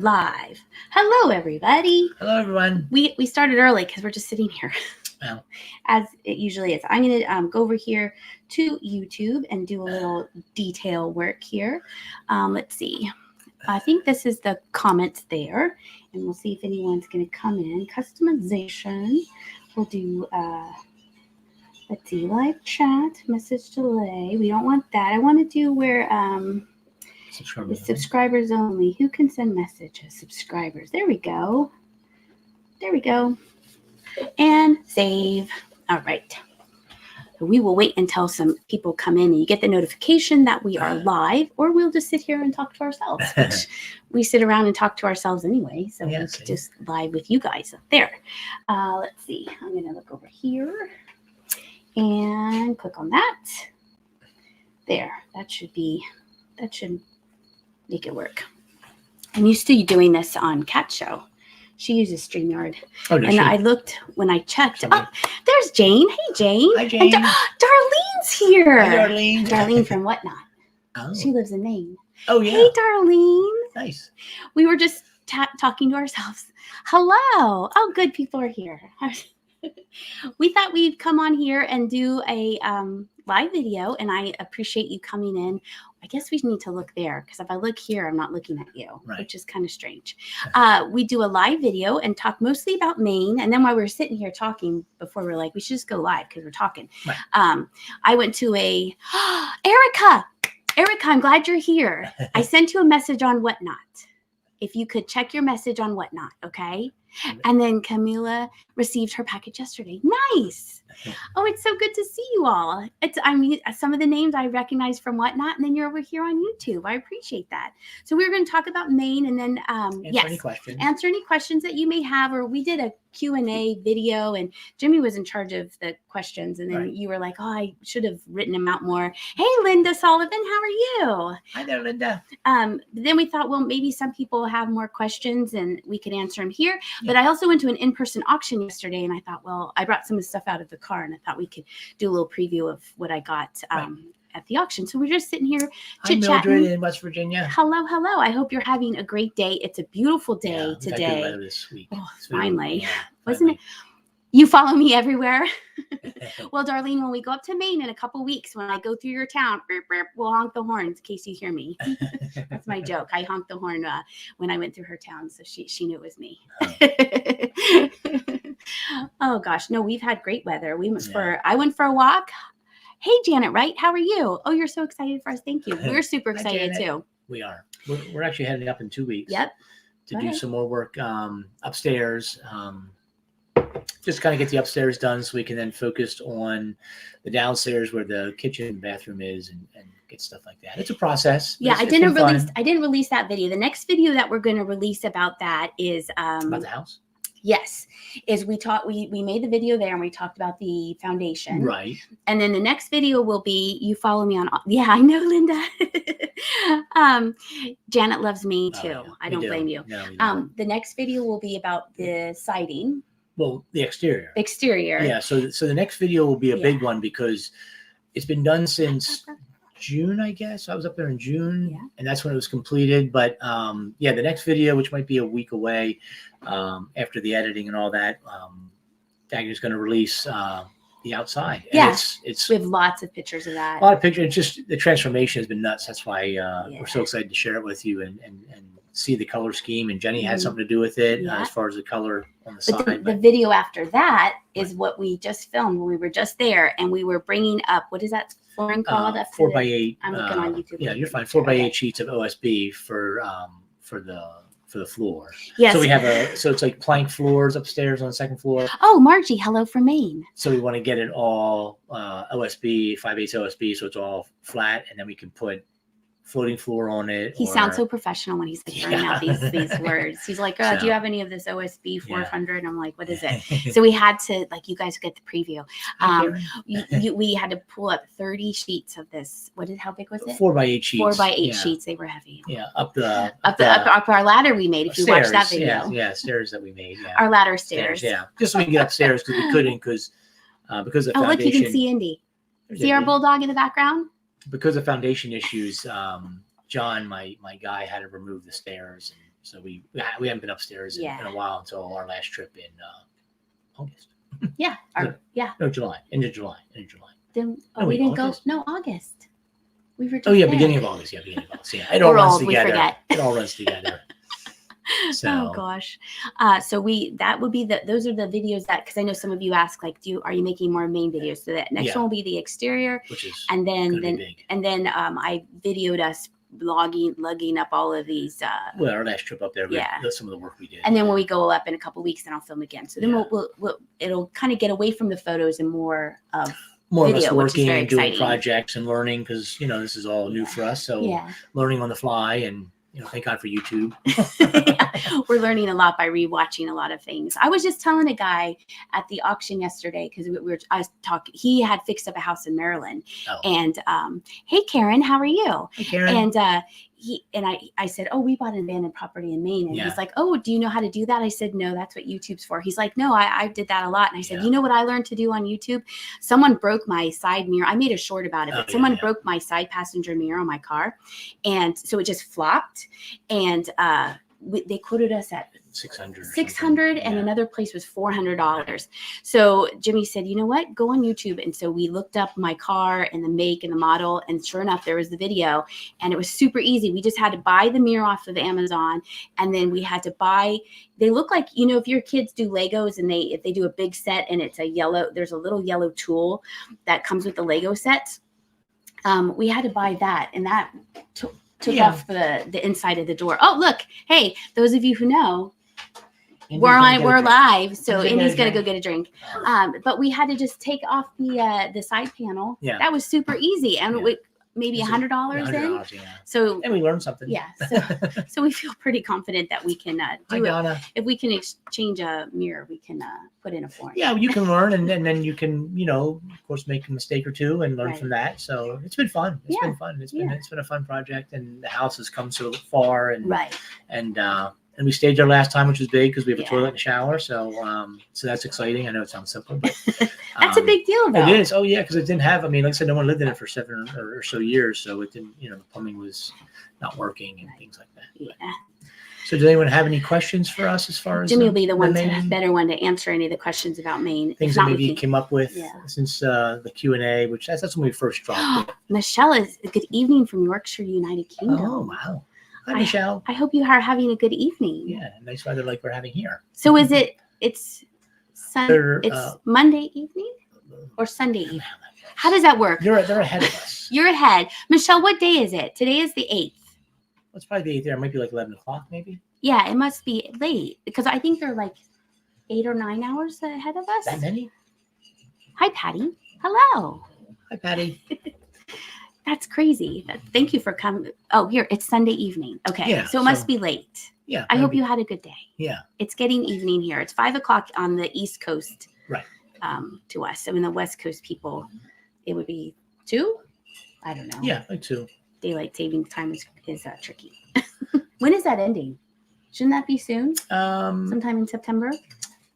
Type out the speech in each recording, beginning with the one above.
live. Hello, everybody. Hello, everyone. We started early because we're just sitting here, Well, as it usually is. I'm going to go over here to YouTube and do a little detail work here. Let's see. I think this is the comments there, and we'll see if anyone's going to come in. Customization. We'll do, let's see, live chat, message delay. We don't want that. I want to do where subscribers only. Who can send messages? Subscribers. There we go. There we go. And save. All right. We will wait until some people come in and you get the notification that we are live, or we'll just sit here and talk to ourselves, which we sit around and talk to ourselves anyway. So we could just live with you guys up there. Let's see. I'm going to look over here and click on that. There. That should make it work. I'm used to doing this on Cat Show. She uses StreamYard. Oh, and I looked when I checked. Oh, there's Jane. Hey, Jane. Hi, Jane. And Darlene's here. Hi, Darlene. Darlene from Whatnot. Oh. She lives in Maine. Oh, yeah. Hey, Darlene. Nice. We were just talking to ourselves. Hello. Oh, good. People are here. We thought we'd come on here and do a live video, and I appreciate you coming in. I guess we need to look there, because if I look here, I'm not looking at you, right, which is kind of strange. We do a live video and talk mostly about Maine. And then while we were sitting here talking before, we were like, we should just go live because we're talking. Right. I went to Erica, I'm glad you're here. I sent you a message on Whatnot. If you could check your message on Whatnot, okay? And then Camila received her package yesterday. Nice. Oh, it's so good to see you all. Some of the names I recognize from Whatnot, and then you're over here on YouTube. I appreciate that. So we're going to talk about Maine, and then answer any questions that you may have. Or we did a Q&A video, and Jimmy was in charge of the questions, and then you were like, oh, I should have written them out more. Hey, Linda Sullivan, how are you? Hi there, Linda. Then we thought, well, maybe some people have more questions and we could answer them here. Yeah. But I also went to an in-person auction yesterday, and I thought, well, I brought some of the stuff out of the car, and I thought we could do a little preview of what I got at the auction. So we're just sitting here chit-chatting. Hi, Mildred in West Virginia. Hello. I hope you're having a great day. It's a beautiful day today. Had good weather this week. Oh, finally. Wasn't it? You follow me everywhere. Well, Darlene, when we go up to Maine in a couple weeks, when I go through your town, we'll honk the horns in case you hear me. That's my joke. I honked the horn when I went through her town, so she knew it was me. Oh gosh, no, we've had great weather. I went for a walk. Hey, Janet, right? How are you? Oh, you're so excited for us. Thank you. We're super excited too. We are. We're actually heading up in 2 weeks. Yep. To do some more work upstairs. Just kind of get the upstairs done so we can then focus on the downstairs where the kitchen and bathroom is, and get stuff like that. It's a process. Yeah, I didn't release that video. The next video that we're going to release about that is about the house. Yes, is we made the video there, and we talked about the foundation. Right. And then the next video will be, you follow me on. Yeah, I know, Linda. Janet loves me too. Oh, yeah. I don't blame you. No, the next video will be about the siding. Well, the exterior. Yeah. So the next video will be a big one, because it's been done since June, I guess. I was up there in June, and that's when it was completed. But the next video, which might be a week away, after the editing and all that, Dagger's going to release the outside. Yeah, we have lots of pictures of that. A lot of pictures. It's just the transformation has been nuts. That's why we're so excited to share it with you and see the color scheme. And Jenny had something to do with it as far as the color on the side. The video after that is what we just filmed when we were just there, and we were bringing up, what is that flooring called? 4x8. I'm looking on YouTube. Yeah, you're fine. 4x8 sheets of OSB for the floor. Yes. So it's like plank floors upstairs on the second floor. Oh, Margie, hello from Maine. So we want to get it all OSB, 5/8 OSB, so it's all flat, and then we can put floating floor on it. He sounds so professional when he's throwing out these words. He's like, do you have any of this OSB 400? I'm like, what is it? So we had to, like, you guys get the preview. We had to pull up 30 sheets of this. How big was it? 4x8 sheets. 4x8 sheets. They were heavy. Yeah, up our ladder we made. If you watch that video, stairs that we made. Yeah. Our ladder stairs. Yeah, just so we can get upstairs, because we couldn't because of the foundation. Look, you can see Indy. See our bulldog in the background? Because of foundation issues, John, my guy, had to remove the stairs. So we haven't been upstairs in a while until our last trip in August. Yeah. No, July. End of July. Then we didn't August? Go. No, August. We were just beginning of August. Yeah, beginning of August. Yeah, it all runs together. We forget. It all runs together. So. Oh gosh. So that would be those are the videos that, because I know some of you ask, like, are you making more Maine videos? So that next one will be the exterior, which is and then I videoed us lugging up all of these. Well, our last trip up there, that's some of the work we did. And then when we go up in a couple of weeks, then I'll film again. So then it'll kind of get away from the photos and more of more video, of us working and doing exciting. Projects and learning, because this is all new for us. So learning on the fly, and thank God for YouTube. We're learning a lot by rewatching a lot of things. I was just telling a guy at the auction yesterday, because I was talking. He had fixed up a house in Maryland, and hey, Karen, how are you? Hey, Karen. And I said, oh, we bought an abandoned property in Maine, and he's like, oh, do you know how to do that? I said, no, that's what YouTube's for. He's like, no, I did that a lot. And I said, you know what I learned to do on YouTube? Someone broke my side mirror. I made a short about it, but someone broke my side passenger mirror on my car, and so it just flopped, and they quoted us at $600 and another place was $400. So Jimmy said, you know what, go on YouTube. And so we looked up my car and the make and the model, and sure enough, there was the video, and it was super easy. We just had to buy the mirror off of Amazon, and then we had to buy, they look like, if your kids do Legos and if they do a big set and it's there's a little yellow tool that comes with the Lego sets. We had to buy that, and that took off the inside of the door. Oh, look, hey, those of you who know, we're live, so Indy's gonna go get a drink. But we had to just take off the side panel. Yeah, that was super easy, and maybe $100 in. So and we learned something. Yeah, so we feel pretty confident that we can do it. If we can exchange a mirror, we can put in a flooring. Yeah, you can learn, and then you can of course make a mistake or two and learn from that. So it's been fun. It's been fun. It's been a fun project, and the house has come so far, and we stayed there last time, which was big because we have a toilet and a shower. So that's exciting. I know it sounds simple, but that's a big deal, though. It is. Oh yeah, because it didn't have. I mean, like I said, no one lived in it for 7 or so years, so it didn't. The plumbing was not working and things like that. Yeah. So, does anyone have any questions for us as far as Jimmy will be the better one to answer any of the questions about Maine? Things that maybe came up with since the Q&A, which that's when we first dropped it. Michelle is good evening from Yorkshire, United Kingdom. Oh wow. Hi, Michelle. I hope you are having a good evening. Yeah, nice weather like we're having here. So it's Monday evening or Sunday evening? How does that work? They're ahead of us. You're ahead. Michelle, what day is it? Today is the 8th. It's probably the 8th there. It might be like 11 o'clock maybe. Yeah, it must be late because I think they're like 8 or 9 hours ahead of us. That many? Hi, Patty. Hello. Hi, Patty. That's crazy. Thank you for coming. Oh, here, it's Sunday evening. Okay. Yeah, so it must be late. Yeah. I hope you had a good day. Yeah. It's getting evening here. It's 5 o'clock on the East Coast. Right. To us. So in the West Coast people, it would be 2? I don't know. Yeah, like 2. Daylight savings time is tricky. When is that ending? Shouldn't that be soon? Sometime in September?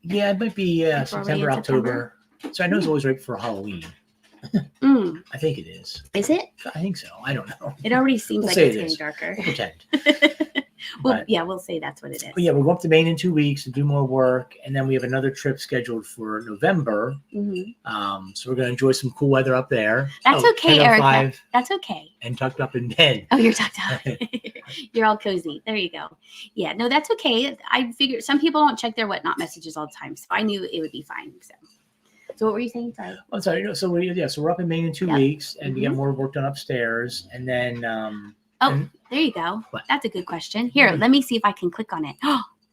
Yeah, it might be September, October. So I know it's always right before Halloween. I think it is. Is it? I think so. I don't know. It already seems like it's getting darker. We'll pretend. We'll say that's what it is. But yeah, we'll go up to Maine in 2 weeks to do more work, and then we have another trip scheduled for November. So we're going to enjoy some cool weather up there. That's okay, Erica. That's okay. And tucked up in bed. Oh, you're tucked up. You're all cozy. There you go. Yeah, no, that's okay. I figured some people don't check their whatnot messages all the time, so I knew it would be fine. So what were you saying? Sorry. I'm sorry. So we're up in Maine in 2 weeks, and we get more work done upstairs, and then. There you go. What? That's a good question. Here, let me see if I can click on it.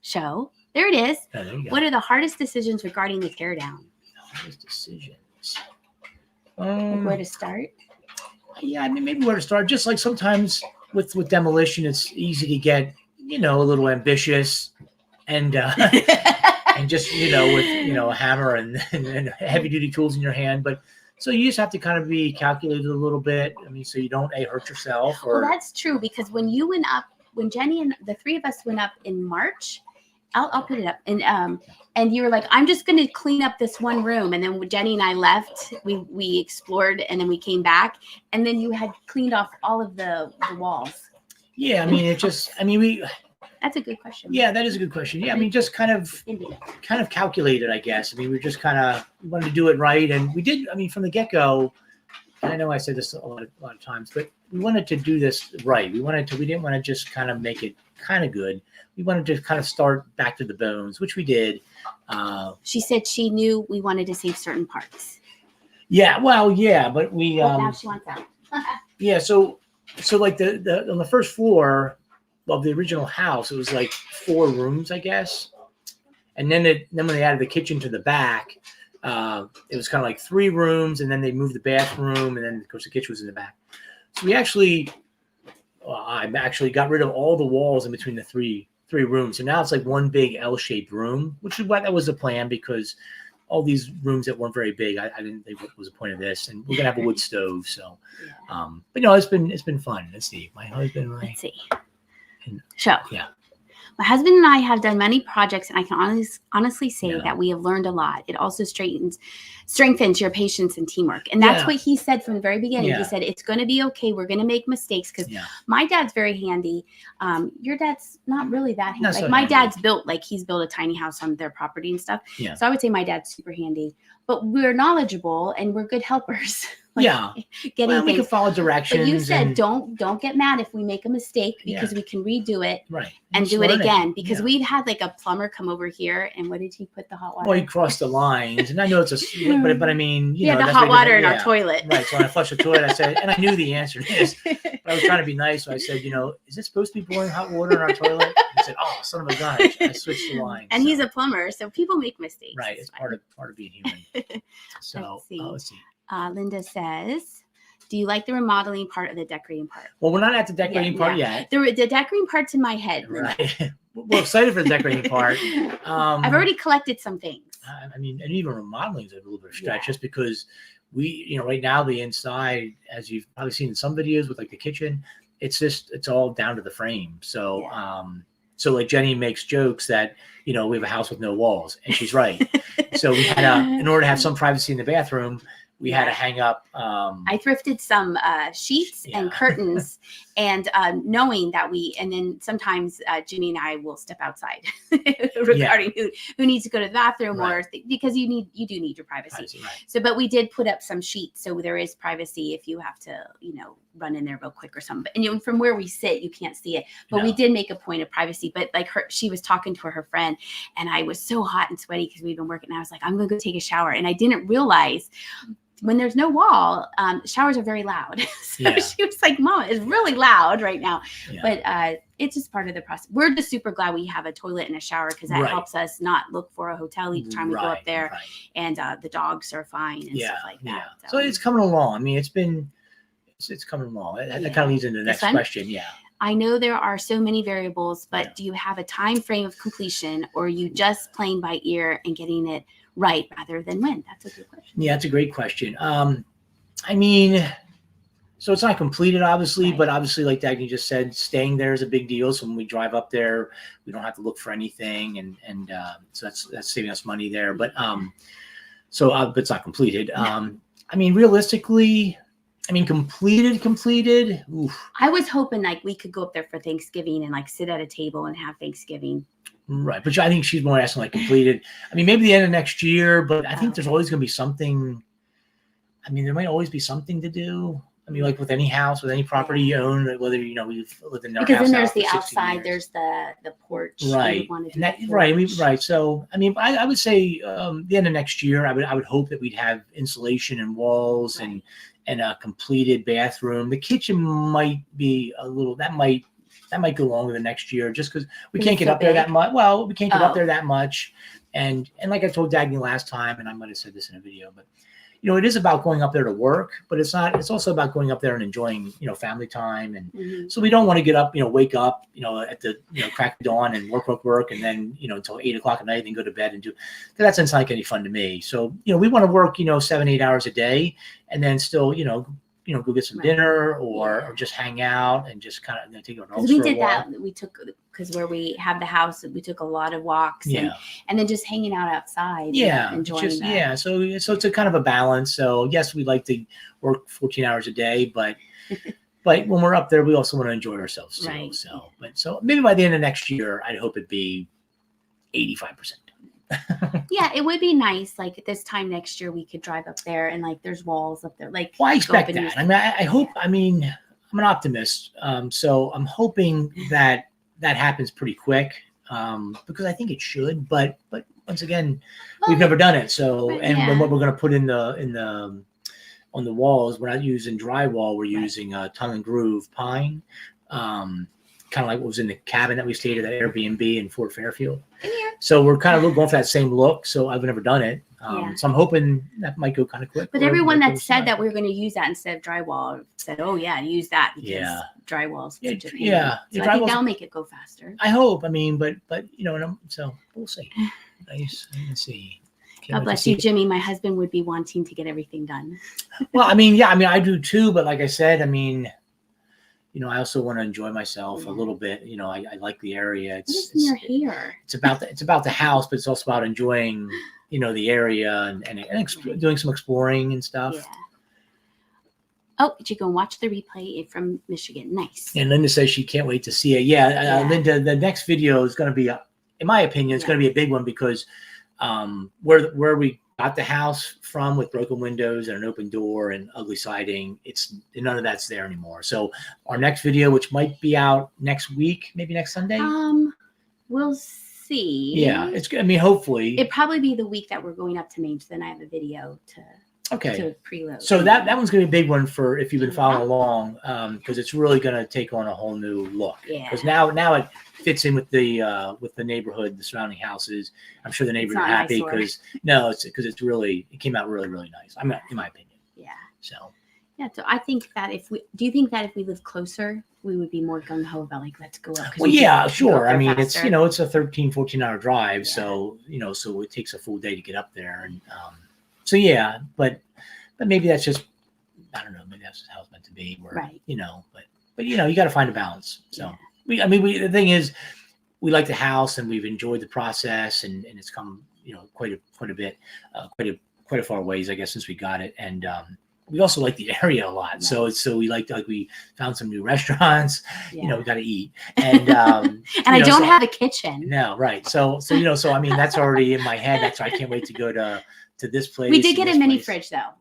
Show. There it is. Oh, there you go. What are the hardest decisions regarding the teardown? The hardest decisions. Like where to start? Yeah, I mean, maybe where to start. Just like sometimes with demolition, it's easy to get a little ambitious, and and just with a hammer and heavy duty tools in your hand, but. So you just have to kind of be calculated a little bit. I mean, so you don't hurt yourself. Well, that's true because when Jenny and the three of us went up in March, I'll put it up, and you were like, I'm just going to clean up this one room, and then when Jenny and I left, we explored, and then we came back, and then you had cleaned off all of the walls. Yeah, I mean, That's a good question. Yeah, that is a good question. Yeah, I mean, just kind of calculated, I guess. I mean, we just kind of wanted to do it right, and we did. I mean, from the get-go, and I know I said this a lot of times, but we wanted to do this right. We didn't want to just kind of make it kind of good. We wanted to kind of start back to the bones, which we did. She said she knew we wanted to save certain parts. Yeah, well, yeah, but we. Now she wants out. Yeah, so like the on the first floor of the original house, it was like 4 rooms, I guess, and then when they added the kitchen to the back, it was kind of like 3 rooms, and then they moved the bathroom, and then of course the kitchen was in the back. So I actually got rid of all the walls in between the three rooms, so now it's like one big L-shaped room, which is what that was the plan, because all these rooms that weren't very big, I didn't think what was the point of this, and we're gonna have a wood stove. So, but no, it's been fun. Let's see, my husband, right? Let's see. And, so yeah. My husband and I have done many projects, and I can honestly say that we have learned a lot. It also strengthens your patience and teamwork. And that's what he said from the very beginning. He said, it's going to be okay. We're going to make mistakes, because my dad's very handy. Your dad's not really that handy. Like my dad's he's built a tiny house on their property and stuff. Yeah. So I would say my dad's super handy. But we're knowledgeable and we're good helpers. We can follow directions. But you said don't get mad if we make a mistake, because we can redo it and do it again. Because we've had like a plumber come over here, and what did he put the hot water? Well, he crossed the lines, and I know it's but I mean, you know, the hot water in our toilet. Right. So when I flushed the toilet, I said, and I knew the answer to this, but I was trying to be nice. So I said, you know, is it supposed to be boiling hot water in our toilet? He said, oh, son of a gun! I switched the lines. And he's a plumber, so people make mistakes. Right. It's part of being human. So let's see. Linda says, do you like the remodeling part or the decorating part? Well, we're not at the decorating part yet. The decorating part's in my head. Right. We're excited for the decorating part. I've already collected some things. I mean, and even remodeling is a little bit of stretch, just because right now the inside, as you've probably seen in some videos with like the kitchen, it's all down to the frame. So, so like Jenny makes jokes that, we have a house with no walls, and she's right. So we had in order to have some privacy in the bathroom, we had to hang up. I thrifted some sheets and curtains, and knowing that and then sometimes Jimmy and I will step outside regarding who needs to go to the bathroom because you do need your privacy. So, but we did put up some sheets, so there is privacy if you have to, run in there real quick or something. And from where we sit, you can't see it, but we did make a point of privacy. But like she was talking to her friend, and I was so hot and sweaty because we've been working. And I was like, I'm gonna go take a shower, and I didn't realize, when there's no wall, showers are very loud. So she was like, Mom, it's really loud right now. But it's just part of the process. We're just super glad we have a toilet and a shower, because that helps us not look for a hotel each time we go up there. And the dogs are fine and stuff like that. So it's coming along. I mean, it's coming along. That kind of leads into the next question. Yeah. I know there are so many variables, but do you have a time frame of completion, or are you just playing by ear and getting it right rather than when? That's a good question. Yeah, that's a great question. I mean, so it's not completed, obviously, but obviously, like Dagny just said, staying there is a big deal. So when we drive up there, we don't have to look for anything, and so that's saving us money there. But but it's not completed. I mean, realistically, completed. Oof. I was hoping like we could go up there for Thanksgiving and like sit at a table and have Thanksgiving. Right. But I think she's more asking like completed. I mean, maybe the end of next year, but I think there's always going to be something. I mean, there might always be something to do. I mean, like with any house, with any property you own, whether, we've lived in our house. Because then there's the outside, there's the porch. Right. Right. So, I mean, I would say the end of next year, I would hope that we'd have insulation and walls and a completed bathroom. The kitchen might be that might go longer than next year, just because we can't get up there that much. Well, we can't get up there that much. And like I told Dagny last time, and I might have said this in a video, but it is about going up there to work, but it's also about going up there and enjoying, family time. And so we don't want to get up, wake up, at the, crack of dawn and work. And then, until 8 o'clock at night and go to bed that sounds like any fun to me. So, we want to work, 7-8 hours a day, and then still, go get some dinner or just hang out and just kind of take our dogs for a walk. We did that. We took, because where we have the house, we took a lot of walks and then just hanging out outside. Yeah. Enjoying that. So it's a kind of a balance. So yes, we like to work 14 hours a day, but But when we're up there, we also want to enjoy ourselves too. Right. So maybe by the end of next year, I'd hope it'd be 85%. Yeah, it would be nice. Like this time next year, we could drive up there and like there's walls up there. Like, well, I expect that. I mean, I hope. I mean, I'm an optimist, so I'm hoping that happens pretty quick, because I think it should. But once again, we've never done it. So and what we're going to put in the on the walls, we're not using drywall. We're using tongue and groove pine, kind of like what was in the cabin that we stayed at Airbnb in Fort Fairfield. So we're kind of going for that same look. So I've never done it. So I'm hoping that might go kind of quick. But everyone that said that we were going to use that instead of drywall said, "Oh yeah, use that because drywall's such a pain." So I think that'll make it go faster. I hope. I mean, but so we'll see. Nice. Let's see. God bless you, Jimmy. My husband would be wanting to get everything done. Well, I mean, I do too. But like I said, I mean, I also want to enjoy myself a little bit. I like the area. It's in your hair. It's about the house, but it's also about enjoying, the area and doing some exploring and stuff. Yeah. Oh, did you go and watch the replay from Michigan? Nice. And Linda says she can't wait to see it. Linda, the next video is going to be, in my opinion, it's going to be a big one because where we got the house from with broken windows and an open door and ugly siding, none of that's there anymore. So our next video, which might be out next week, maybe next Sunday. We'll see. Yeah, hopefully it'd probably be the week that we're going up to Maine. So then I have a video to preload. So that one's going to be a big one for if you've been following along, because it's really going to take on a whole new look. Yeah. Because now it fits in with the neighborhood, the surrounding houses. I'm sure the neighbors are happy because it came out really, really nice. I mean, in my opinion. Yeah. So. Yeah. So I think that do you think that if we live closer, we would be more gung ho about let's go up? Well, yeah, sure. I mean, faster. It's a 13, 14-hour drive, so so it takes a full day to get up there, and so yeah, but maybe that's just, I don't know, maybe that's how it's meant to be. Right. But you got to find a balance. So the thing is, we like the house and we've enjoyed the process and it's come quite a bit, quite a far ways, I guess, since we got it, and we also like the area a lot. Right. So we we found some new restaurants. We got to eat, and and I don't have a kitchen. No, right. So I mean, that's already in my head. That's why I can't wait to go to this place. We did get a mini fridge though.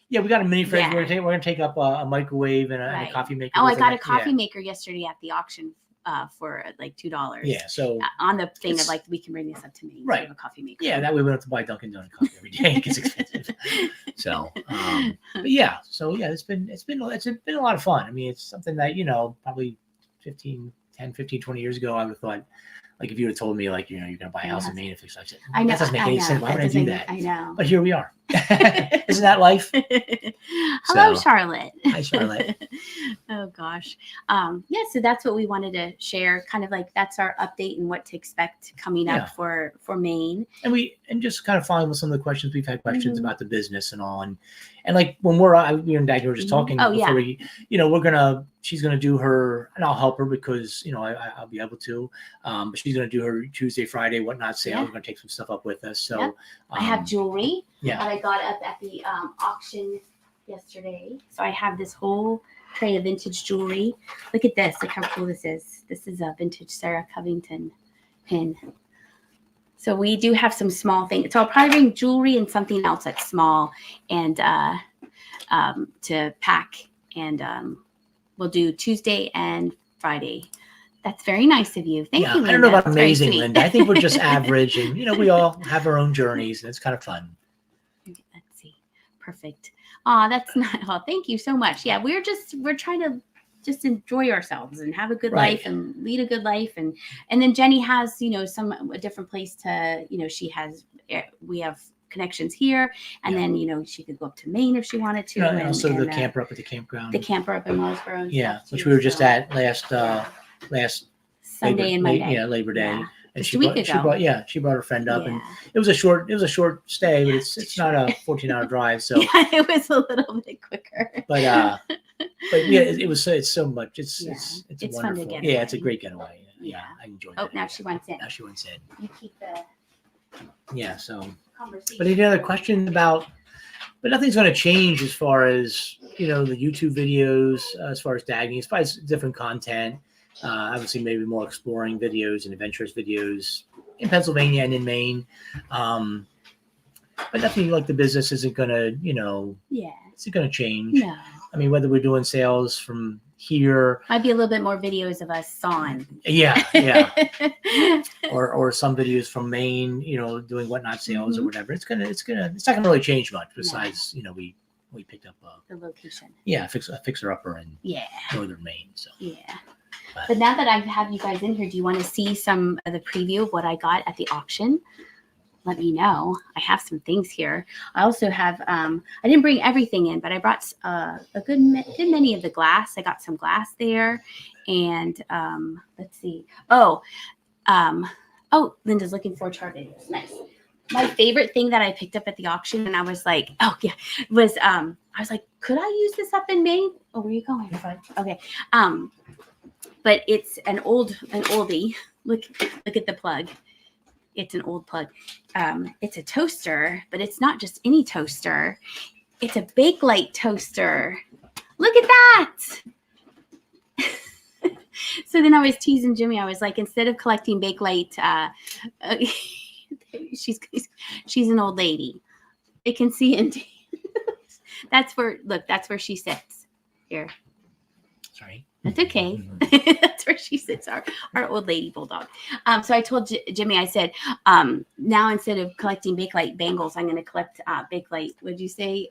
Yeah, we got a mini fridge. Yeah. We're gonna take up a microwave and a coffee maker. Oh, I got a coffee maker yesterday at the auction for like $2. Yeah, so on the thing of we can bring this up to me. Right. So I have a coffee maker. Yeah, that way we don't have to buy Dunkin' Donut coffee every day. It gets expensive. So, but yeah, it's been a lot of fun. I mean, it's something that probably 10, 15, 20 years ago, I would have thought. Like if you would have told me you're going to buy a house in Maine and fix it, I know, that doesn't make any sense. Why would I do that? I know. But here we are. Isn't that life? Hello, Charlotte. Hi, Charlotte. Oh gosh. So that's what we wanted to share. Kind of that's our update and what to expect coming up for Maine. And just kind of following with some of the questions we've had questions about the business and all, and like when we and Dad were just talking before she's gonna do her, and I'll help her because I'll be able to, but she's gonna do her Tuesday, Friday, whatnot sale. We're gonna take some stuff up with us. So I have jewelry that I got up at the auction yesterday. So I have this whole tray of vintage jewelry. Look at this. Look how cool this is. This is a vintage Sarah Covington pin. So we do have some small things. So I'll probably bring jewelry and something else that's small and to pack. And we'll do Tuesday and Friday. That's very nice of you. Thank you, Linda. I don't know about amazing, Linda. I think we're just average, and we all have our own journeys, and it's kind of fun. Let's see. Perfect. That's not. Well, thank you so much. Yeah, we're trying to just enjoy ourselves and have a good life and lead a good life, and then Jenny has a different place to we have connections here, and then she could go up to Maine if she wanted to, and also the camper up at the campground. The camper up in Wellsboro. Which we were just at last Sunday and Monday. Labor Day. Yeah. And she brought her friend up, and it was a short stay, but it's not a 14-hour drive, so it was a little bit quicker. But it's so much. It's wonderful. Fun to get away. It's a great getaway. Yeah, I enjoyed it. Oh, now she wants in. You keep the so conversation. But any other questions about? But nothing's going to change as far as you know, the YouTube videos as far as dagging, as far as different content. Obviously, maybe more exploring videos and adventurous videos in Pennsylvania and in Maine. But definitely, like, the business isn't gonna, you know, it's gonna change. No. I mean, whether we're doing sales from here, might be a little bit more videos of us sawing. Yeah. or some videos from Maine, you know, doing whatnot sales or whatever. It's not gonna really change much. Besides, you know, we picked up the location. Yeah, a fixer upper in northern Maine. So But now that I have you guys in here, do you want to see some of the preview of what I got at the auction? Let me know. I have some things here. I also have, I didn't bring everything in, but I brought a good many of the glass. I got some glass there. And let's see. Oh, Linda's looking for chart videos. Nice. My favorite thing that I picked up at the auction, and I was like, was I was like, could I use this up in Maine? Oh, where are you going? Okay. But it's an oldie. Look at the plug. It's an old plug. It's a toaster, but it's not just any toaster. It's a Bakelite toaster. Look at that. So then I was teasing Jimmy. I was like, instead of collecting Bakelite, she's an old lady. It can see into. That's where she sits. Here. Sorry. That's okay. That's where she sits, our old lady bulldog. So I told Jimmy, I said, now instead of collecting Bakelite bangles, I'm going to collect Bakelite, would you say?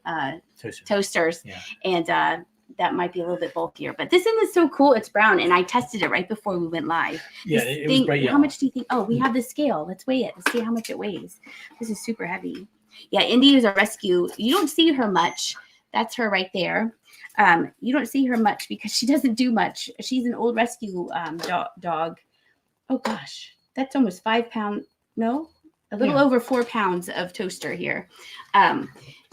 Toasters. Yeah. And that might be a little bit bulkier. But this thing is so cool. It's brown. And I tested it right before we went live. Yeah, it was bright yellow. How much do you think? Oh, we have the scale. Let's weigh it. Let's see how much it weighs. This is super heavy. Yeah, Indy is a rescue. You don't see her much. That's her right there. You don't see her much because she doesn't do much. She's an old rescue dog. Oh gosh, that's almost 5 pounds. No, a little over 4 pounds of toaster here.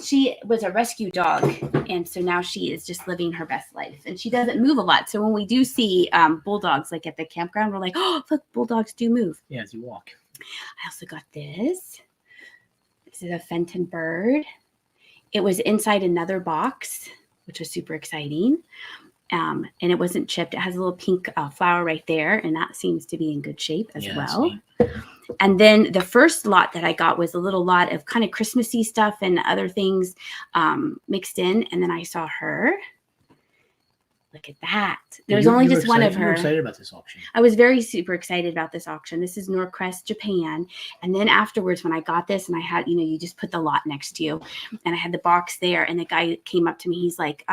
She was a rescue dog, and so now she is just living her best life. And she doesn't move a lot. So when we do see bulldogs like at the campground, we're like, oh, look, bulldogs do move. Yeah, as you walk. I also got this. This is a Fenton bird. It was inside another box, which was super exciting. And it wasn't chipped. It has a little pink flower right there, and that seems to be in good shape as well. And then the first lot that I got was a little lot of kind of Christmassy stuff and other things mixed in. And then I saw her. Look at that. There's only just one of her. You were excited about this auction. I was super excited about this auction. This is Norcrest, Japan. And then afterwards, when I got this and I had, you just put the lot next to you and I had the box there and the guy came up to me. He's like,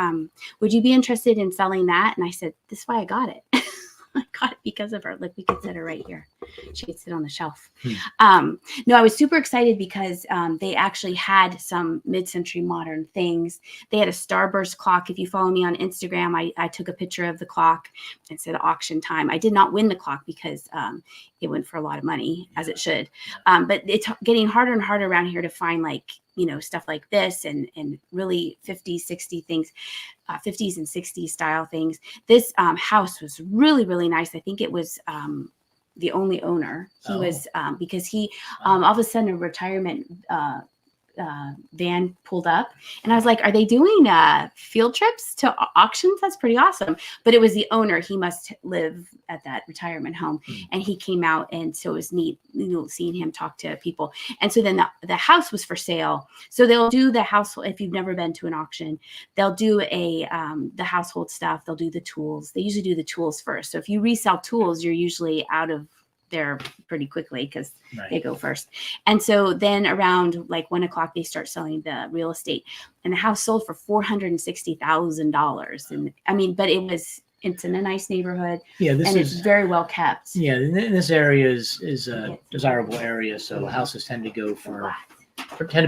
would you be interested in selling that? And I said, this is why I got it. I got it because of her. Look, we could set her right here. She could sit on the shelf. No, I was super excited because they actually had some mid-century modern things. They had a starburst clock. If you follow me on Instagram, I took a picture of the clock and said auction time. I did not win the clock because it went for a lot of money, as it should. But it's getting harder and harder around here to find stuff like this and really 50s, 60 things, 50s and 60s style things. This house was really, really nice. I think it was the only owner. He was because he all of a sudden a retirement van pulled up and I was like, are they doing field trips to auctions? That's pretty awesome. But it was the owner. He must live at that retirement home and he came out, and so it was neat, seeing him talk to people. And so then the house was for sale. So they'll do the household. If you've never been to an auction, they'll do the household stuff. They'll do the tools. They usually do the tools first. So if you resell tools, you're usually out of there pretty quickly because they go first. And so then around 1 o'clock, they start selling the real estate, and the house sold for $460,000. And I mean, but it's in a nice neighborhood. Yeah, it's very well kept. Yeah, and this area is a desirable area, so houses tend to be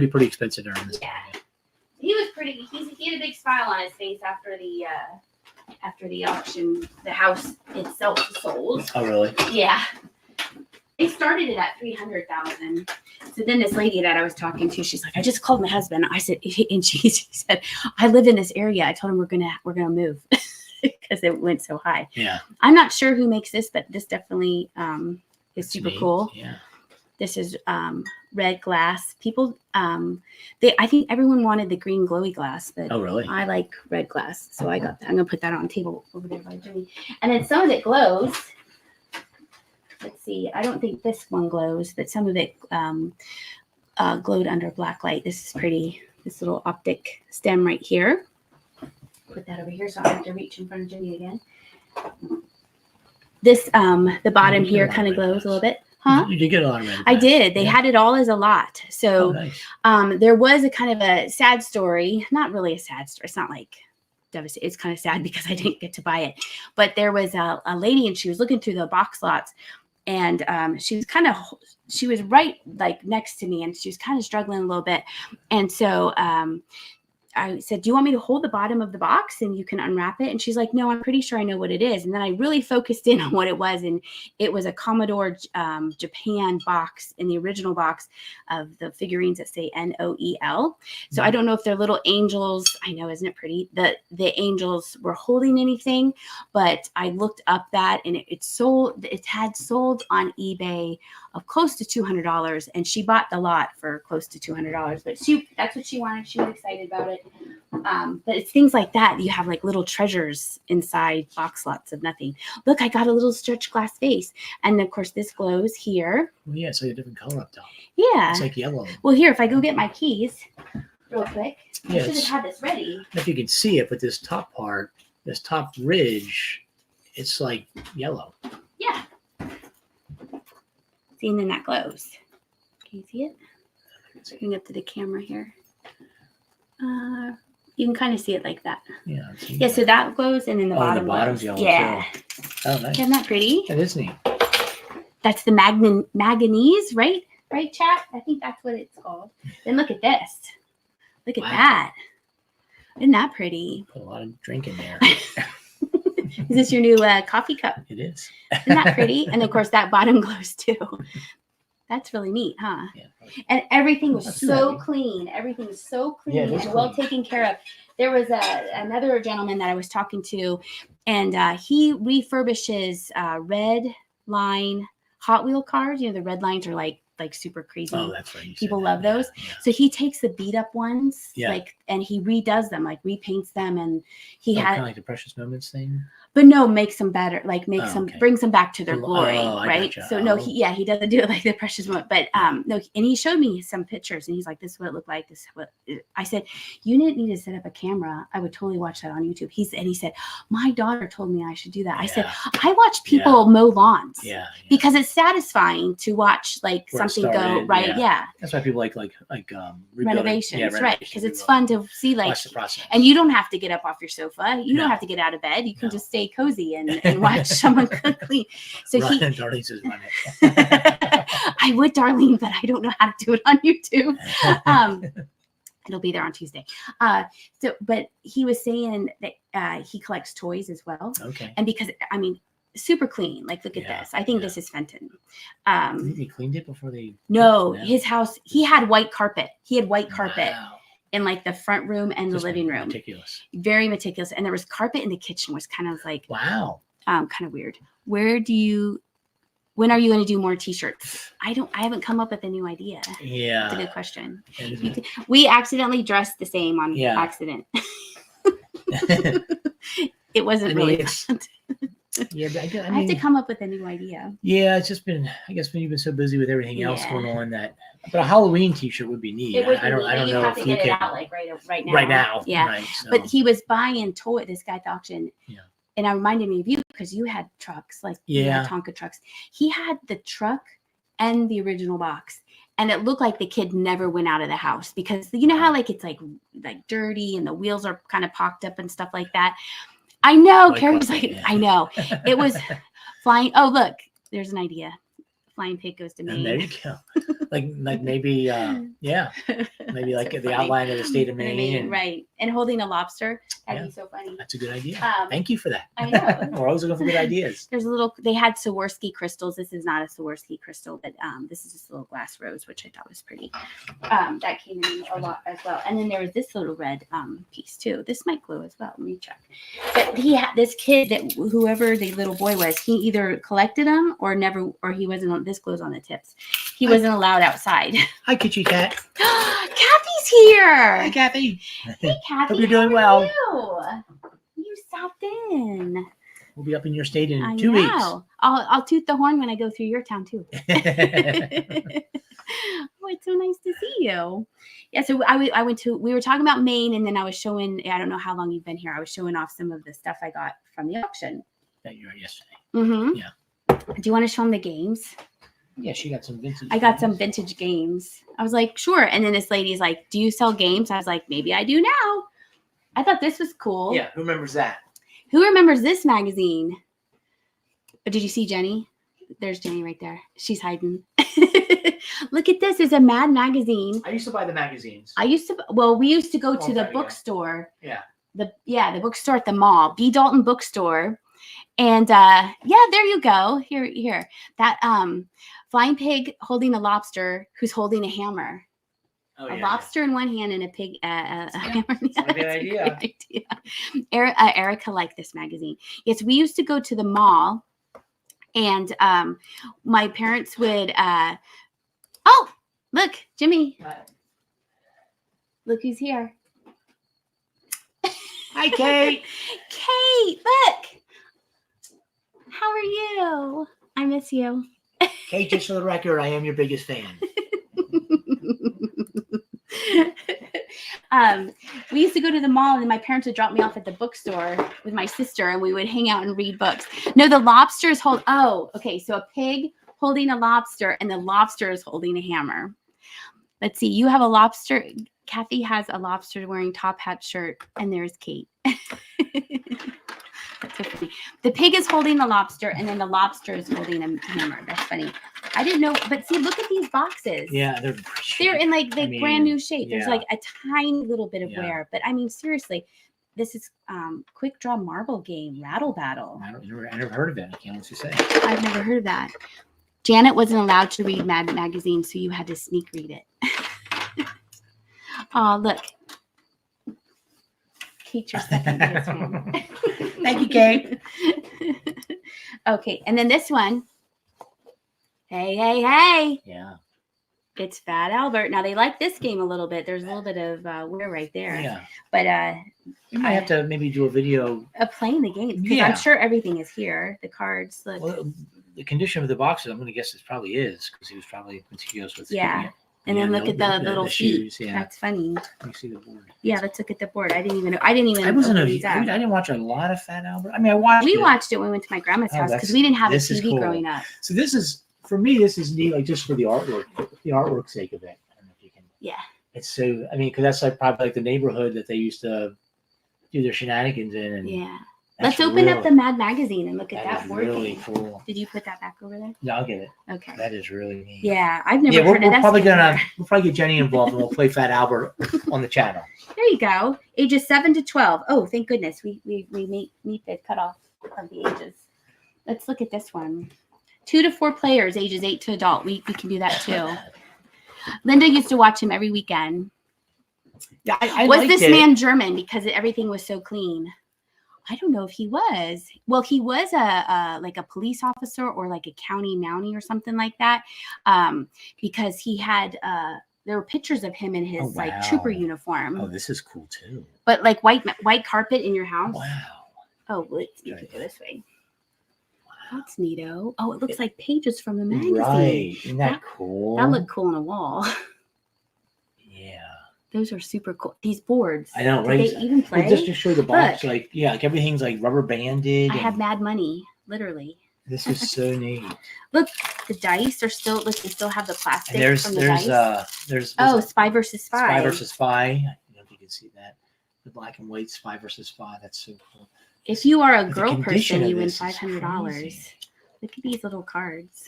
pretty expensive during this area. He was pretty. He had a big smile on his face after the auction. The house itself sold. Oh, really? Yeah. They started it at $300,000. So then this lady that I was talking to, she's like, I just called my husband. I said, and she said, I live in this area. I told him we're gonna move because it went so high. Yeah. I'm not sure who makes this, but this definitely is super cool. Yeah. This is red glass. People, I think everyone wanted the green glowy glass, but Oh, really? I like red glass, so I got that. I'm gonna put that on the table over there by Jimmy. And then some of it glows. Let's see. I don't think this one glows, but some of it glowed under black light. This is pretty. This little optic stem right here. Put that over here, so I don't have to reach in front of Jimmy again. This the bottom here kind of glows a little bit. Huh? You did get a lot of red glass. I did. They had it all as a lot. So nice. There was a kind of a sad story. Not really a sad story. It's not like devastating. It's kind of sad because I didn't get to buy it. But there was a lady, and she was looking through the box lots, and she was right like next to me, and she was kind of struggling a little bit. And so I said, do you want me to hold the bottom of the box and you can unwrap it? And she's like, no, I'm pretty sure I know what it is. And then I really focused in on what it was. And it was a Commodore Japan box, in the original box of the figurines that say NOEL. So I don't know if they're little angels. I know, isn't it pretty? The angels were holding anything, but I looked up that, and it had sold on eBay of close to $200, and she bought the lot for close to $200. But that's what she wanted. She was excited about it. But it's things like that. You have like little treasures inside box lots of nothing. Look, I got a little stretch glass vase, and of course this glows here. Well, yeah, it's like a different color up top. Yeah, It's like yellow. Well, here, if I go get my keys real quick, Yeah, I should have had this ready. If you can see it, but this top part, this top ridge, it's like yellow. Yeah. See, and then that glows. Can you see it? Bring up to the camera here. You can kind of see it like that. Yeah. Yeah, so that glows, and then the bottom. The bottom's glows. yellow. Yeah. Too. Oh, nice. Isn't that pretty? That is neat. That's the manganese, right? Right, chat? I think that's what it's called. Then look at this. Look at that. Isn't that pretty? Put a lot of drink in there. Is this your new coffee cup? It is. Isn't that pretty? And of course, that bottom glows too. That's really neat, huh? Yeah. And everything was so clean. Everything was so clean and well taken care of. There was another gentleman that I was talking to, and he refurbishes red line Hot Wheel cars. You know, the red lines are like super crazy. Oh, that's right. People love those. Yeah. So he takes the beat up ones, Yeah. and he redoes them, like repaints them, and he had kind of like the Precious Moments thing. But no, makes them better, like brings them back to their glory, right? Gotcha. So no, he doesn't do it like the Precious Moment, but no, and he showed me some pictures, and he's like, "This is what it looked like." This is what I said. You didn't need to set up a camera. I would totally watch that on YouTube. He said, "My daughter told me I should do that." I said, "I watch people mow lawns, because it's satisfying to watch like something go right." Yeah, that's why people like renovations, right? Because it's fun to see watch the process. and you don't have to get up off your sofa. You don't have to get out of bed. You can just stay cozy and watch someone cook clean. So Darlene says run it. I would, Darlene, but I don't know how to do it on YouTube. It'll be there on Tuesday. But he was saying that he collects toys as well. Okay. And because super clean. Like, look at this. I think this is Fenton. He cleaned it before they. No, his house. He had white carpet. Wow. In like the front room and the living room. Meticulous. Very meticulous. And there was carpet in the kitchen, was kind of like, wow. Kind of weird. When are you going to do more t-shirts? I haven't come up with a new idea. Yeah. That's a good question. We accidentally dressed the same on accident. It wasn't really planned. Yeah, I have to come up with a new idea. Yeah, it's just been, I guess, when you've been so busy with everything else going on but a Halloween t-shirt would be neat. I don't know if you can. It out like right now. Right now. Yeah. Right, so. But he was buying this guy at the auction. Yeah. And it reminded me of you because you had trucks, like you had Tonka trucks. He had the truck and the original box. And it looked like the kid never went out of the house because you know how like it's like dirty and the wheels are kind of pocked up and stuff like that. I know. Carrie's like, I know. It was flying. Oh, look, there's an idea. Flying pig goes to Maine. And there you go. like maybe, maybe like the outline of the state of Maine. Right. And holding a lobster. That'd be so funny. That's a good idea. Thank you for that. I know. We're always looking for good ideas. They had Swarovski crystals. This is not a Swarovski crystal, but this is just a little glass rose, which I thought was pretty. That came in a lot as well. And then there was this little red piece too. This might glow as well. Let me check. But he had this kid that whoever the little boy was, he either collected them or he wasn't on, this glows on the tips. He wasn't allowed outside. Hi, Kitty Cat. Kathy's here. Hi, Kathy. Hey, Kathy. Hope you're doing how well. are you stopped in. We'll be up in your state in I 2 weeks. I'll toot the horn when I go through your town too. Oh, it's so nice to see you. Yeah, so I went to, we were talking about Maine, and then I was showing, I don't know how long you've been here. I was showing off some of the stuff I got from the auction. That you were yesterday. Mm-hmm. Yeah. Do you want to show them the games? Yeah, she got some vintage. I got some vintage games. I was like, sure. And then this lady's like, do you sell games? I was like, maybe I do now. I thought this was cool. Yeah, who remembers that? Who remembers this magazine? But did you see Jenny? There's Jenny right there. She's hiding. Look at this. It's a Mad magazine. I used to buy the magazines. We used to go to the bookstore. Yeah. The bookstore at the mall, B. Dalton Bookstore. And yeah, there you go. Here. That flying pig holding a lobster who's holding a hammer. Oh, a lobster in one hand and a pig, a hammer in the other. That's a good idea. Erica liked this magazine. Yes, we used to go to the mall, and my parents would. Oh, look, Jimmy! Look who's here. Hi, Kate. Kate, look. How are you? I miss you. Kate, just for the record, I am your biggest fan. We used to go to the mall, and my parents would drop me off at the bookstore with my sister, and we would hang out and read books. No, the lobsters hold. Oh, okay. So a pig holding a lobster, and the lobster is holding a hammer. Let's see. You have a lobster. Kathy has a lobster wearing top hat shirt, and there's Kate. That's so funny. The pig is holding the lobster, and then the lobster is holding a hammer. That's funny. I didn't know, but see, look at these boxes. Yeah, they're in like the brand new shape. Yeah. There's like a tiny little bit of wear, but I mean, seriously, this is quick draw marble game, Rattle Battle. I never heard of it. I can't let you say. I've never heard of that. Janet wasn't allowed to read Mad magazine, so you had to sneak read it. Oh, look. Kate, your second biggest fan. Thank you, Kate. Okay, and then this one. Hey. Yeah. It's Fat Albert. Now, they like this game a little bit. There's a little bit of wear right there. Yeah. But you might have to maybe do a video of playing the game. Because I'm sure everything is here. The cards. Look. Well, the condition of the boxes, I'm going to guess it probably is, because he was probably meticulous with it. And then look at the little feet. Shoes, That's funny. Let me see the board. Yeah, let's look at the board. I didn't I didn't watch a lot of Fat Albert. I mean, we watched it when we went to my grandma's house because we didn't have a TV growing up. So this is, for me, this is neat, like just for the artwork sake of it. I don't know if you can. Yeah. It's so, I mean, because that's like probably like the neighborhood that they used to do their shenanigans in. And yeah. Let's open up the Mad magazine and look at that board really game. Cool. Did you put that back over there? No, I'll get it. Okay. That is really neat. Yeah, I've never heard of that. We'll probably get Jenny involved, and we'll play Fat Albert on the channel. There you go. Ages 7 to 12. Oh, thank goodness. We meet the cutoff of the ages. Let's look at this one. 2 to 4 players, ages 8 to adult. We can do that too. Linda used to watch him every weekend. Yeah, I was this man German because everything was so clean? I don't know if he was. Well, he was like a police officer or like a county mountie or something like that, because he had there were pictures of him in his like trooper uniform. Oh, this is cool too. But like white carpet in your house. Wow. Oh, let's go this way. Wow. That's neato. Oh, it looks like pages from the magazine. Right. Isn't that cool? That looked cool on a wall. Yeah. Those are super cool. These boards. I know, right? Did they even play? Well, just to show the box, like everything's like rubber banded. I have Mad Money, literally. This is so neat. Look, the dice are still. Look, they still have the plastic. And from the dice. There's Spy versus Spy. Spy versus Spy. I don't know if you can see that. The black and white Spy versus Spy. That's so cool. If you are a girl person, you win $500. Look at these little cards.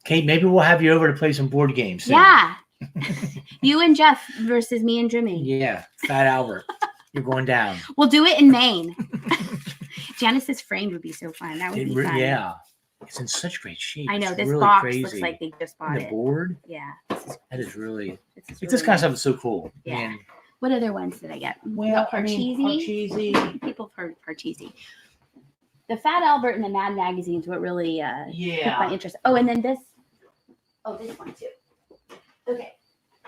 Kate, maybe we'll have you over to play some board games soon. Yeah. You and Jeff versus me and Jimmy. Yeah, Fat Albert. You're going down. We'll do it in Maine. Janice's frame would be so fun. That would be fun. Yeah. It's in such great shape. I know. It's this really box crazy. looks like they just bought it. The board? Yeah. That is really... This kind of stuff is so cool. Yeah. Man. What other ones did I get? Well, Parcheesi. People have heard Parcheesi. The Fat Albert and the Mad magazines what really took my interest. Oh, and then this. Oh, this one too. Okay.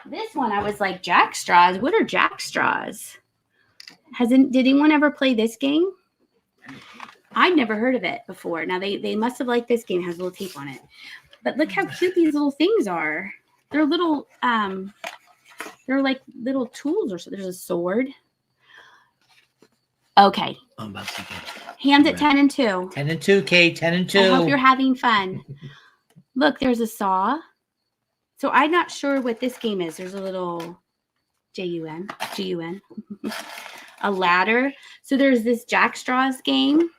This one, I was like, jack straws? What are jack straws? Did anyone ever play this game? I'd never heard of it before. Now, they must have liked this game. It has a little tape on it. But look how cute these little things are. They're little, they're like little tools or so. There's a sword. Okay. I'm about to get Hands at 10 and 2. 10 and 2, Kate. 10 and 2. I hope you're having fun. Look, there's a saw. So I'm not sure what this game is. There's a little G-U-N. A ladder. So there's this jack straws game.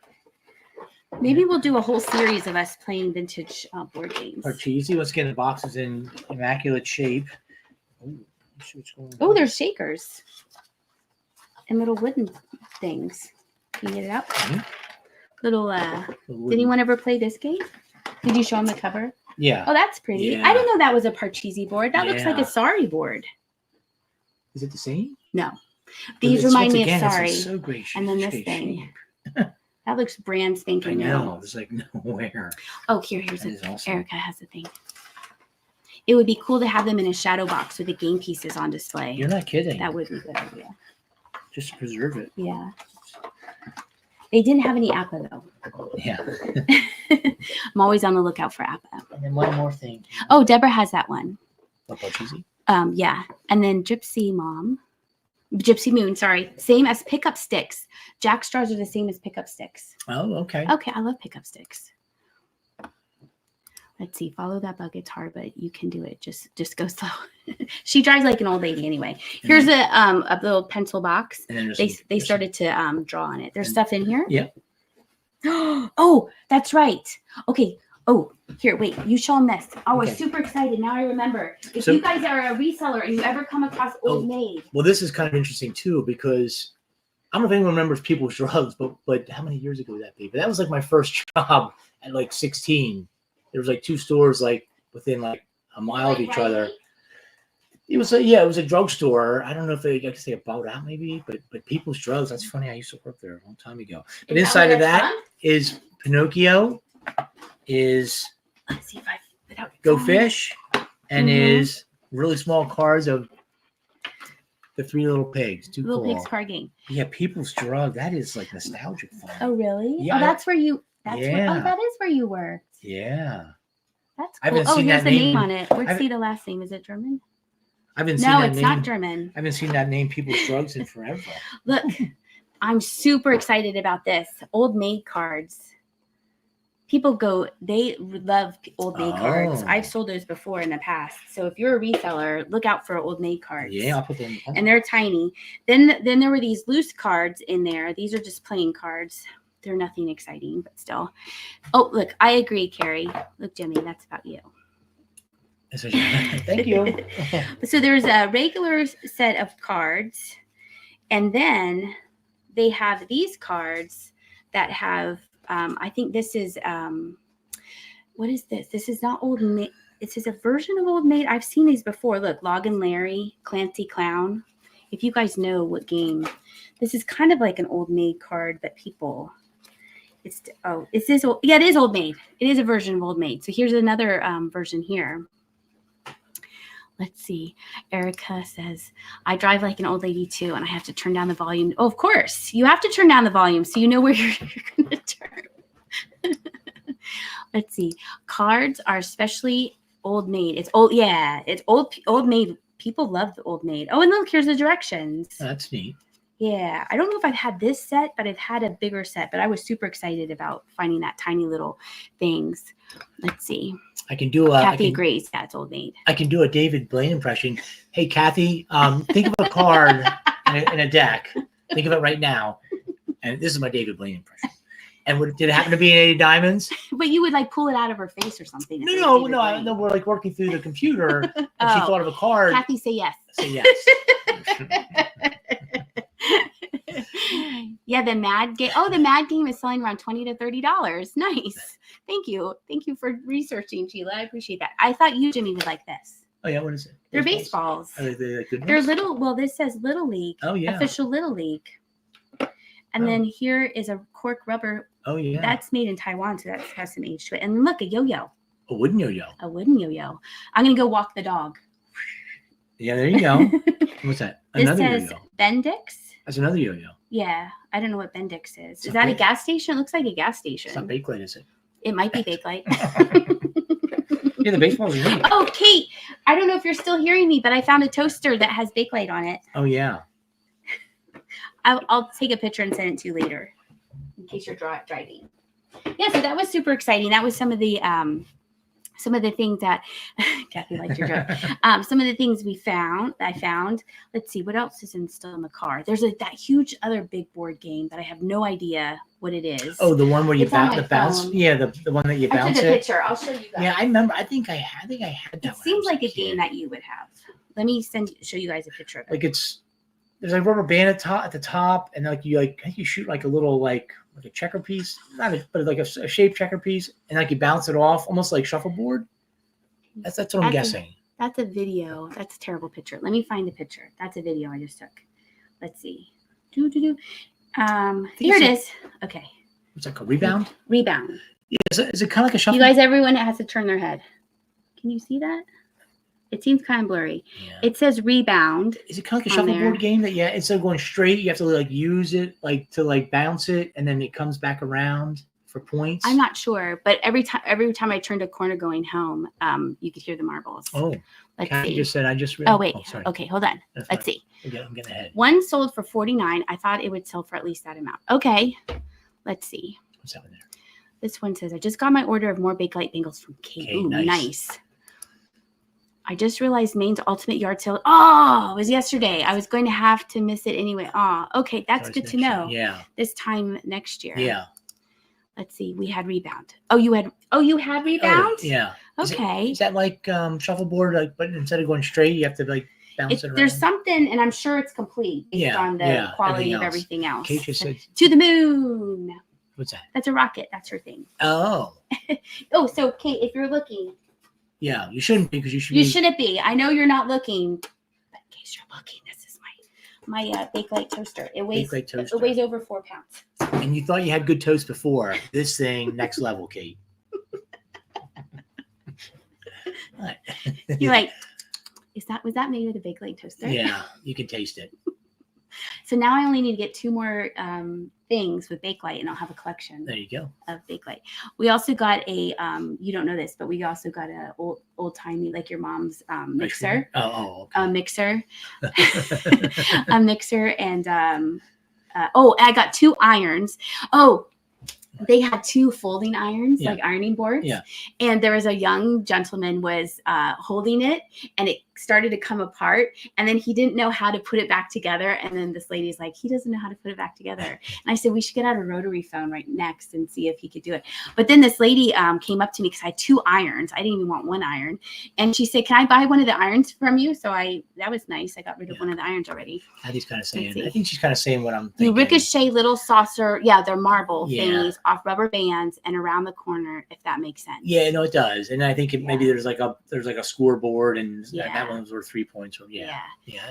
Maybe we'll do a whole series of us playing vintage board games. Parcheesi. Let's get the boxes in immaculate shape. Oh, there's shakers. And little wooden things. Can you get it out? Mm-hmm. Little, did anyone ever play this game? Did you show them the cover? Yeah. Oh, that's pretty. Yeah. I didn't know that was a Parcheesi board. That looks like a Sari board. Is it the same? No. These remind me of Sari. So great shape, and then this thing. That looks brand spanking new. I know. There's like nowhere. Oh, here's it. Awesome. Erica has the thing. It would be cool to have them in a shadow box with the game pieces on display. You're not kidding. That would be a good idea. Just to preserve it. Yeah. They didn't have any Appa though. Yeah. I'm always on the lookout for Appa. And then one more thing. Oh, Deborah has that one. What, Parcheesi? Yeah. And then Gypsy Moon, sorry. Same as pickup sticks. Jack straws are the same as pickup sticks. Oh, okay. Okay, I love pickup sticks. Let's see. Follow that bug. It's hard, but you can do it. Just go slow. She drives like an old lady anyway. Here's a little pencil box. And then they started to draw on it. There's stuff in here. Yeah. Oh, that's right. Okay. Oh, here, wait. You show them this. Oh, Okay. I'm super excited. Now I remember. If you guys are a reseller and you ever come across Old Maid. Well, this is kind of interesting too, because I don't know if anyone remembers People's Drugs, but how many years ago would that be? But that was like my first job at like 16. There was like two stores like within like a mile of each other. It was it was a drugstore. I don't know if I could say about out maybe, but People's Drugs. That's funny. I used to work there a long time ago. But inside of that is Pinocchio, is let's see if I put out Go Fish, and is really small cards of the Three Little Pigs. Too Little cool. Pigs card game. Yeah, People's Drug. That is like nostalgic fun. Oh really? Yeah. Oh, that's where you. That is where you worked. Yeah. That's cool. Here's the name on it. Let's see the last name. Is it German? I haven't seen that name. No, it's not German. I haven't seen that name, People's Drugs, in forever. Look, I'm super excited about this. Old Maid cards. People they love Old Maid cards. I've sold those before in the past. So if you're a reseller, look out for Old Maid cards. Yeah, I'll put them in. And they're tiny. Then there were these loose cards in there. These are just plain cards. They're nothing exciting, but still. Oh, look, I agree, Carrie. Look, Jimmy, that's about you. Thank you. So there's a regular set of cards, and then they have these cards that have, I think this is, what is this? This is not Old Maid. This is a version of Old Maid. I've seen these before. Look, Loggin' Larry, Clancy Clown. If you guys know what game, this is kind of like an Old Maid card, but people... is this? Yeah, it is Old Maid. It is a version of Old Maid. So here's another version here. Let's see. Erica says, I drive like an old lady too, and I have to turn down the volume. Oh, of course. You have to turn down the volume so you know where you're going to turn. Let's see. Cards are especially Old Maid. It's old. Yeah, it's Old Maid. People love the Old Maid. Oh, and look, here's the directions. That's neat. Yeah, I don't know if I've had this set, but I've had a bigger set. But I was super excited about finding that tiny little things. Let's see. I can do a. Kathy agrees. Yeah, it's Old Maid. I can do a David Blaine impression. Hey, Kathy, think of a card in a deck. Think of it right now. And this is my David Blaine impression. And did it happen to be an 80 diamonds? But you would like pull it out of her face or something. No. We're like working through the computer, and she thought of a card. Kathy, say yes. Say yes. Yeah, the Mad Game. Oh, the Mad Game is selling around $20 to $30. Nice. Thank you for researching, Sheila. I appreciate that. I thought you, Jimmy, would like this. Oh yeah, what is it? They're baseballs. Are they like good ones? They're little. Well, this says Little League. Oh yeah. Official Little League. And then here is a cork rubber. Oh yeah. That's made in Taiwan, so that has some age to it. And look, a yo-yo. A wooden yo-yo. A wooden yo-yo. I'm gonna go walk the dog. Yeah, there you go. What's that? This says Bendix. That's another yo-yo. Yeah, I don't know what Bendix is. Is that a gas station? It looks like a gas station. It's not Bakelite, is it? It might be Bakelite. Yeah, the baseball's in here. Oh, Kate, I don't know if you're still hearing me, but I found a toaster that has Bakelite on it. Oh, yeah. I'll take a picture and send it to you later in case you're driving. Yeah, so that was super exciting. That was some of the things that Kathy liked your joke. Some of the things I found. Let's see, what else is still in the car? There's that huge other big board game that I have no idea what it is. Oh, the one where you bounce. Yeah, the one that you bounce. I took a picture. I'll show you that. Yeah, I remember. I think I had that. It seems like a game that you would have. Let me show you guys a picture of it. Like there's a rubber band at the top, and I think you shoot like a little like a checker piece, but like a shaped checker piece, and like you bounce it off, almost like shuffleboard. That's what I'm guessing. That's a video. That's a terrible picture. Let me find the picture. That's a video I just took. Let's see. Here it is. Okay. What's that called? Rebound? Rebound. Yeah, is it kind of like a shuffle? You guys, everyone has to turn their head. Can you see that? It seems kind of blurry. Yeah. It says rebound. Is it kind of like a shuffleboard game that instead of going straight, you have to like use it to bounce it, and then it comes back around for points? I'm not sure, but every time I turned a corner going home, you could hear the marbles. Oh, Kathy just said I just read. Oh wait, okay, hold on. Let's see. I'm getting ahead. One sold for $49. I thought it would sell for at least that amount. Okay, let's see. What's happening there? This one says I just got my order of more Bakelite bangles from Kate. Ooh, nice. I just realized Maine's ultimate yard sale. Oh, it was yesterday. I was going to have to miss it anyway. Oh, okay, that's good to know. Yeah. This time next year. Yeah. Let's see. We had rebound. You had rebound? Yeah. Okay. Is that like shuffleboard? But instead of going straight, you have to bounce it around? There's something, and I'm sure it's complete based on the quality of everything else. Kate just said to the moon. What's that? That's a rocket. That's her thing. Oh. So Kate, if you're looking. Yeah, you shouldn't be because you should. You shouldn't be. I know you're not looking, but in case you're looking, this is my Bakelite toaster. It weighs over 4 pounds. And you thought you had good toast before. This thing, next level, Kate. You're like, was that made with a Bakelite toaster? Yeah, you can taste it. So now I only need to get 2 more things with Bakelite, and I'll have a collection. There you go. Of Bakelite. We also got a you don't know this, but we also got a old timey, like your mom's mixer. Oh, okay. A mixer. A mixer, and I got 2 irons. Oh, they had 2 folding irons, like ironing boards. Yeah. And there was a young gentleman was holding it, and it started to come apart, and then he didn't know how to put it back together. And then this lady's like, he doesn't know how to put it back together. And I said, we should get out a rotary phone right next and see if he could do it. But then this lady came up to me because I had 2 irons. I didn't even want 1 iron. And she said, can I buy one of the irons from you? So that was nice. I got rid of one of the irons already. I think she's kind of saying what I'm thinking. You ricochet little saucer. Yeah, they're marble thingies off rubber bands and around the corner, if that makes sense. Yeah, no, it does. And I think maybe there's like a scoreboard, and that one's worth 3 points. So yeah,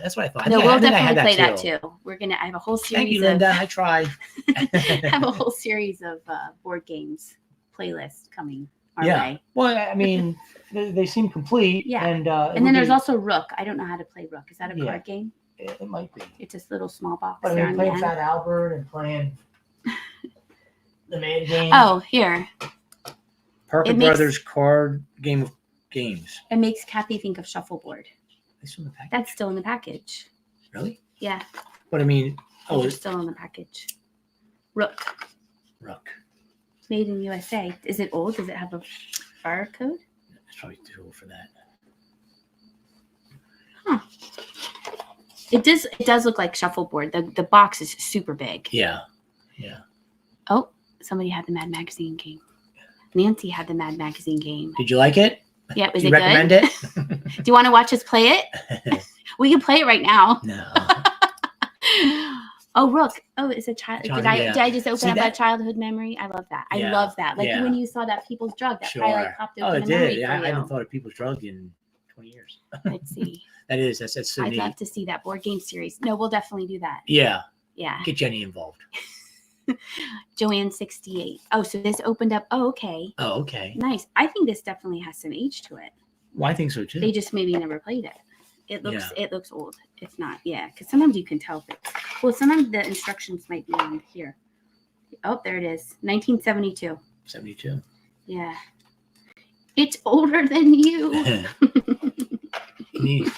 that's what I thought. No, we'll definitely play that too. I have a whole series. Thank you, Linda. I try. I have a whole series of board games playlist coming our way. Well, I mean, they seem complete. Yeah. And then there's also Rook. I don't know how to play Rook. Is that a card game? It might be. It's this little small box. But I mean, playing Fat Albert and playing the Maine game. Oh, here. Parker Brothers card game of games. It makes Kathy think of shuffleboard. It's in the package. That's still in the package. Really? Yeah. But I mean, it's still in the package. Rook. Made in USA. Is it old? Does it have a barcode? It's probably too old for that. Huh. It does look like shuffleboard. The box is super big. Yeah. Oh, somebody had the Mad Magazine game. Nancy had the Mad Magazine game. Did you like it? Yeah, was it good? Recommend it? Do you want to watch us play it? We can play it right now. No. Oh, Rook. Oh, it's a child. Did I just open up a childhood memory? I love that. I love that. Like when you saw that People's Drug, that probably popped open a memory for you. I haven't thought of People's Drug in 20 years. Let's see. That's so I'd neat. love to see that board game series. No, we'll definitely do that. Yeah. Yeah. Get Jenny involved. Joanne 68. Oh, so this opened up. Oh, okay. Oh, okay. Nice. I think this definitely has some age to it. Well, I think so too. They just maybe never played it. It looks old. It's not, because sometimes you can tell if it's, well, sometimes the instructions might be on here. Oh, there it is. 1972. 72. Yeah. It's older than you. Neat.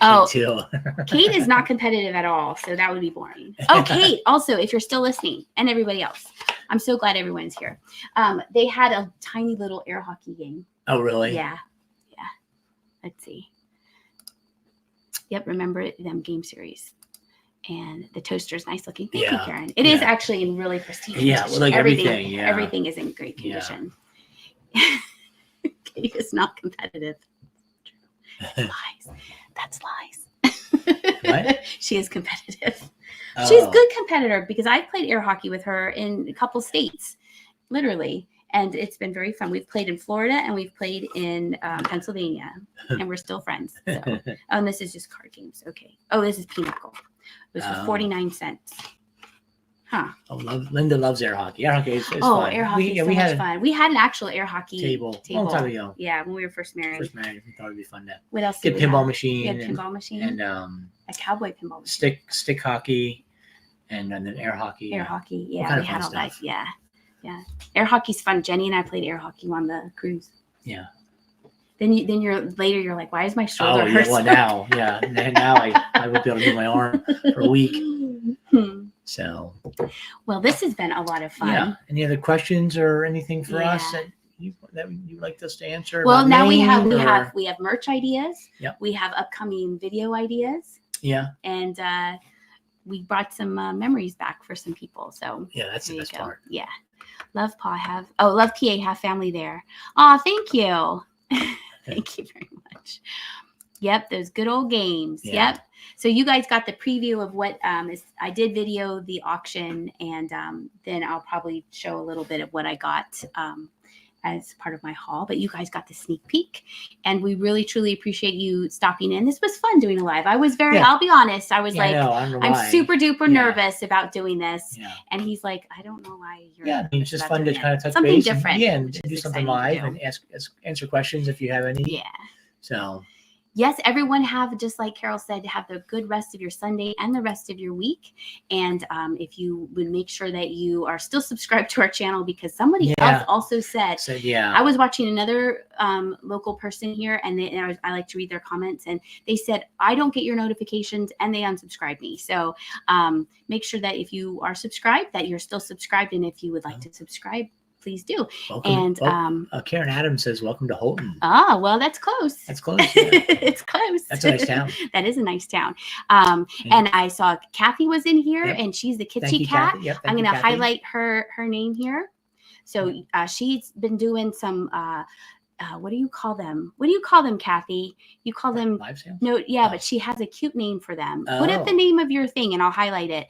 Oh, too. Kate is not competitive at all, so that would be boring. Oh, Kate, also, if you're still listening, and everybody else, I'm so glad everyone's here. They had a tiny little air hockey game. Oh, really? Yeah. Let's see. Yep, remember them game series. And the toaster's nice looking. Thank you, Karen. It is actually in really pristine condition. Well, like everything. Everything is in great condition. Kate is not competitive. Lies. That's lies. What? She is competitive. Oh. She's a good competitor because I've played air hockey with her in a couple states, literally. And it's been very fun. We've played in Florida and we've played in Pennsylvania, and we're still friends. So. Oh, and this is just card games. Okay. Oh, this is Pinochle. It was for 49 cents. Huh. Oh, Linda loves air hockey. Air hockey is fun. Air hockey is so much fun. We had an actual air hockey table. Long time ago. Yeah, when we were first married. We thought it'd be fun to what else get pinball machine. We had pinball machine. And a cowboy pinball machine. Stick hockey, and then air hockey. Air hockey. Yeah, we had all that. Yeah. Yeah. Air hockey's fun. Jenny and I played air hockey on the cruise. Yeah. Then you're like, why is my shoulder hurt? Well, now I would be able to move my arm for a week. So. Well, this has been a lot of fun. Yeah. Any other questions or anything for us that you'd like us to answer? Well, now Maine, we have merch ideas. Yep. We have upcoming video ideas. Yeah. And we brought some memories back for some people. So yeah, that's the best part. Yeah. Love PA have family there. Oh, thank you. Thank you very much. Yep, those good old games. Yeah. Yep. So you guys got the preview of what I did video the auction, and then I'll probably show a little bit of what I got as part of my haul. But you guys got the sneak peek, and we really truly appreciate you stopping in. This was fun doing a live. I was I'll be honest, I was I'm super duper nervous about doing this. Yeah. And he's like, I don't know why you're. Yeah, it's just fun to kind of touch something base different. And do something live and answer questions if you have any. Yeah. So. Yes, everyone have, just like Carol said, have the good rest of your Sunday and the rest of your week. And if you would make sure that you are still subscribed to our channel, because somebody else also said, I was watching another local person here, and I like to read their comments, and they said, I don't get your notifications, and they unsubscribed me. So make sure that if you are subscribed, that you're still subscribed. And if you would like to subscribe, please do. Welcome, and Karen Adams says, welcome to Holton. Ah, well, that's close. That's close. Yeah. It's close. That's a nice town. That is a nice town. And I saw Kathy was in here, and she's the Kitschy Cat. Yep, I'm going to highlight her name here. So she's been doing some, what do you call them? What do you call them, Kathy? You call them live sales? No, yeah, but she has a cute name for them. Put up the name of your thing, and I'll highlight it.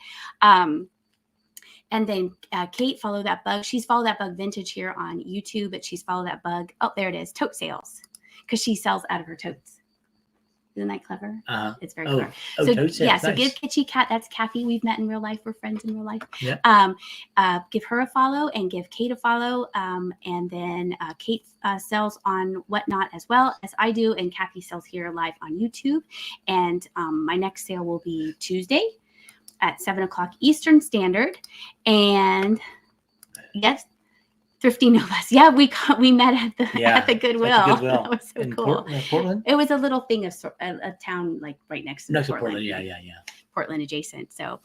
And then Kate, Follow That Bug. She's Follow That Bug Vintage here on YouTube, but she's Follow That Bug. Oh, there it is. Tote sales. Because she sells out of her totes. Isn't that clever? It's very clever. So tote sales. Yeah, so give Kitschy Cat, that's Kathy. We've met in real life. We're friends in real life. Yep. Give her a follow and give Kate a follow. And then Kate sells on Whatnot as well as I do. And Kathy sells here live on YouTube. And my next sale will be Tuesday at 7 o'clock Eastern Standard. And yes, Thrifty No Less. Yeah, we met at the Goodwill. That was so cool. Portland? It was a little thing of a town like right next to Portland. Yeah. Portland adjacent. So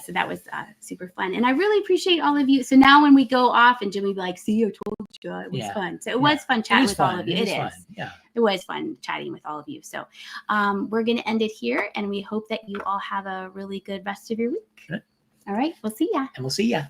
so that was super fun. And I really appreciate all of you. So now when we go off and Jimmy will be like, see, I told you, it was fun. So it was fun chatting with all of you. It is. Fun. Yeah. It was fun chatting with all of you. So we're going to end it here, and we hope that you all have a really good rest of your week. Good. All right. We'll see ya. And we'll see ya.